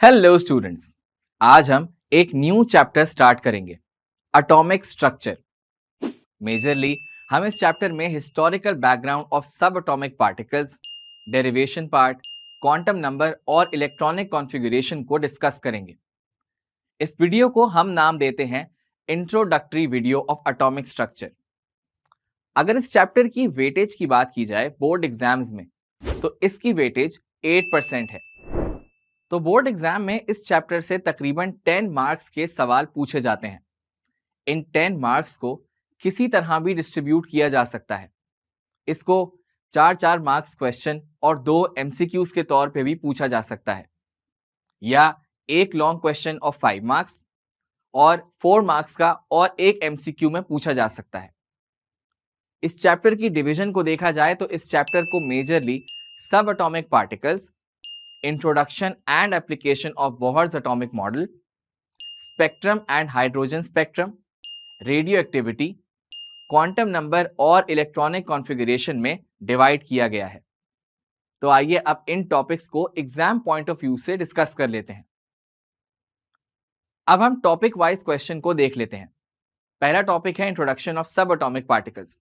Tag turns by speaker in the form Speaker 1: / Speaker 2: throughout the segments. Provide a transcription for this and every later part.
Speaker 1: Hello students, आज हम एक न्यू चैप्टर स्टार्ट करेंगे, एटॉमिक स्ट्रक्चर। मेजरली हम इस चैप्टर में हिस्टोरिकल बैकग्राउंड ऑफ सब atomic particles, derivation part, quantum number और इलेक्ट्रॉनिक कॉन्फ़िगरेशन को डिस्कस करेंगे। इस वीडियो को हम नाम देते हैं introductory video of atomic structure. अगर इस चैप्टर की वेटेज की बात की जाए बोर्ड एग्जाम्स में, तो इसकी वेटेज 8% है। तो बोर्ड एग्जाम में इस चैप्टर से तकरीबन 10 मार्क्स के सवाल पूछे जाते हैं। इन 10 मार्क्स को किसी तरह भी डिस्ट्रीब्यूट किया जा सकता है। इसको 4-4 मार्क्स क्वेश्चन और 2 एमसीक्यूज के तौर पे भी पूछा जा सकता है, या एक लॉन्ग क्वेश्चन ऑफ 5 मार्क्स और 4 मार्क्स का और एक एमसीक्यू में पूछा जा सकता है। इस चैप्टर की डिवीजन को देखा जाए तो इस चैप्टर को मेजरली सब atomic particles, introduction and application of Bohr's atomic model, spectrum and hydrogen spectrum, radio activity, quantum number और इलेक्ट्रॉनिक कॉन्फ़िगरेशन में डिवाइड किया गया है। तो आइए अब इन टॉपिक्स को एग्जाम पॉइंट ऑफ व्यू से डिस्कस कर लेते हैं। अब हम टॉपिक वाइज क्वेश्चन को देख लेते हैं। पहला टॉपिक है इंट्रोडक्शन ऑफ सब एटॉमिक पार्टिकल्स।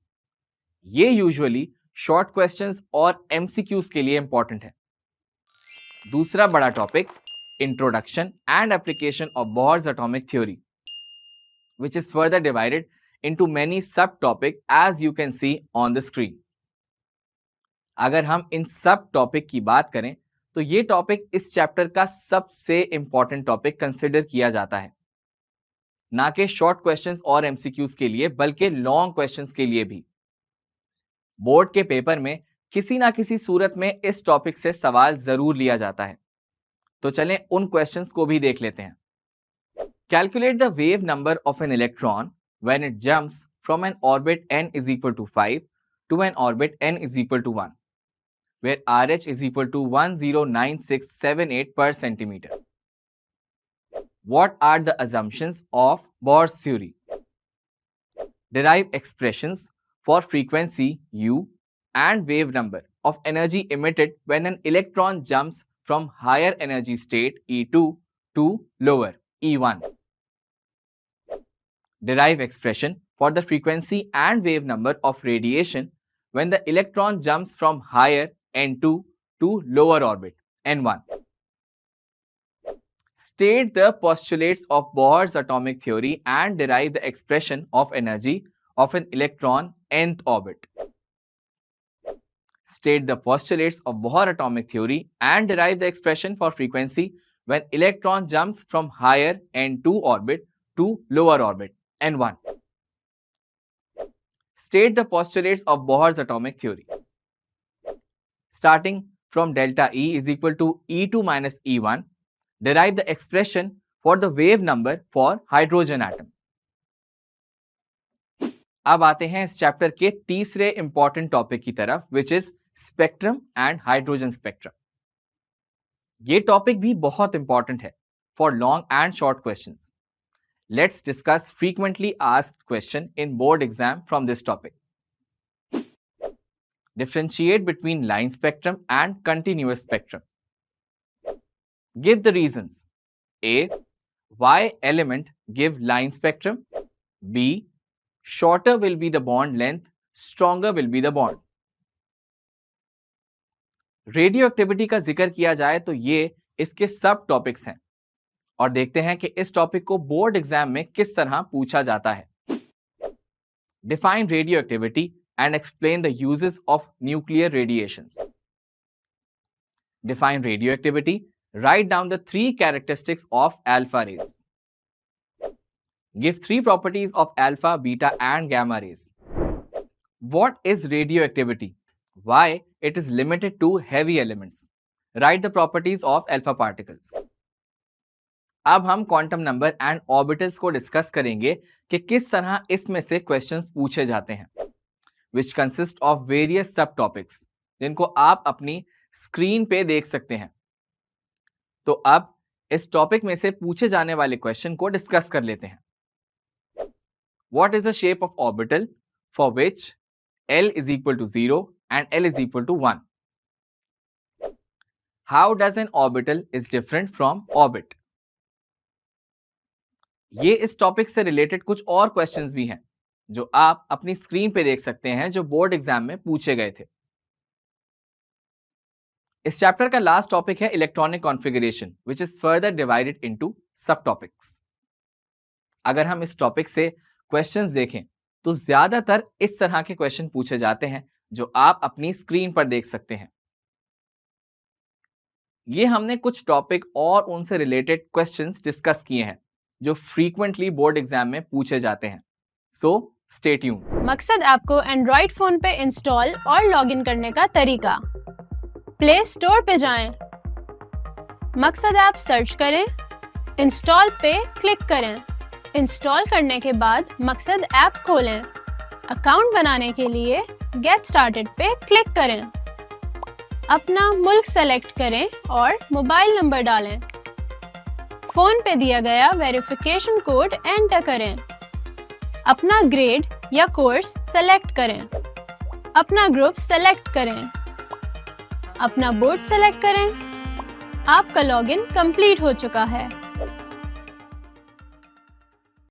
Speaker 1: ये यूजुअली शॉर्ट क्वेश्चंस और एमसीक्यूज के लिए इंपॉर्टेंट है। दूसरा बड़ा topic introduction and application of Bohr's atomic theory, which is further divided into many subtopics as you can see on the screen. अगर हम इन सब टॉपिक की बात करें तो ये टॉपिक इस चैप्टर का सबसे इंपॉर्टेंट टॉपिक कंसिडर किया जाता है, ना कि शॉर्ट क्वेश्चंस और एमसीक्यूज के लिए बल्कि लॉन्ग क्वेश्चंस के लिए भी। बोर्ड के पेपर में किसी ना किसी सूरत में इस टॉपिक से सवाल जरूर लिया जाता है। तो चलें उन क्वेश्चंस को भी देख लेते हैं। Calculate the wave number of an electron when it jumps from an orbit n is equal to 5 to an orbit n is equal to 1, where RH is equal to 109678 per centimeter. What are the assumptions of Bohr's theory? Derive expressions for frequency u and wave number of energy emitted when an electron jumps from higher energy state E2 to lower E1. Derive expression for the frequency and wave number of radiation when the electron jumps from higher N2 to lower orbit N1. State the postulates of Bohr's atomic theory and derive the expression of energy of an electron nth orbit. State the postulates of Bohr atomic theory and derive the expression for frequency when electron jumps from higher N2 orbit to lower orbit N1. State the postulates of Bohr's atomic theory. Starting from delta E is equal to E2 minus E1, derive the expression for the wave number for hydrogen atom. अब आते हैं इस chapter के तीसरे important topic की तरफ, which is spectrum and hydrogen spectrum. ये topic भी बहुत इंपॉर्टेंट है for long and short questions. Let's discuss frequently asked question in board exam from this topic. Differentiate between line spectrum and continuous spectrum. Give the reasons. A. Why element give line spectrum? B. Shorter will be the bond length, stronger will be the bond. Radioactivity का जिक्र किया जाए तो ये इसके सब topics हैं, और देखते हैं कि इस टॉपिक को बोर्ड एग्जाम में किस तरह पूछा जाता है। Define radioactivity and explain the uses of nuclear radiations. Define radioactivity, write down the 3 characteristics of alpha rays. Give 3 properties of alpha, beta and gamma rays. What is radioactivity? Why it is limited to heavy elements. Write the properties of alpha particles. अब हम quantum number and orbitals को discuss करेंगे कि किस तरह इसमें से questions पूछे जाते हैं, विच कंसिस्ट ऑफ वेरियस सब टॉपिक्स, जिनको आप अपनी स्क्रीन पे देख सकते हैं। तो अब इस टॉपिक में से पूछे जाने वाले क्वेश्चन को डिस्कस कर लेते हैं। What is the shape of orbital for which L is equal to 0 and L is equal to 1? How does N orbital is different from orbit. ये इस टॉपिक से रिलेटेड कुछ और क्वेश्चंस भी हैं जो आप अपनी स्क्रीन पे देख सकते हैं, जो बोर्ड एग्जाम में पूछे गए थे। इस चैप्टर का लास्ट टॉपिक है electronic configuration, which is further divided into सब टॉपिक्स। अगर हम इस टॉपिक से क्वेश्चंस देखें तो ज्यादातर इस तरह के क्वेश्चन पूछे जाते हैं जो आप अपनी स्क्रीन पर देख सकते हैं। ये हमने कुछ टॉपिक और उनसे रिलेटेड क्वेश्चंस डिस्कस किए हैं जो फ्रीक्वेंटली बोर्ड एग्जाम में पूछे जाते हैं। So stay tuned.
Speaker 2: मकसद आपको एंड्रॉइड फोन पे इंस्टॉल और लॉगिन करने का तरीका। प्ले स्टोर पे जाएं, मकसद ऐप सर्च करें, इंस्टॉल पे क्लिक करें। इंस्टॉल करने के बाद मकसद ऐप खोलें। अकाउंट बनाने के लिए गेट स्टार्टेड पे क्लिक करें। अपना मुल्क सेलेक्ट करें और मोबाइल नंबर डालें। फोन पे दिया गया वेरिफिकेशन कोड एंटर करें। अपना ग्रेड या कोर्स सेलेक्ट करें। अपना ग्रुप सेलेक्ट करें। अपना बोर्ड सेलेक्ट करें। आपका लॉगिन कंप्लीट हो चुका है।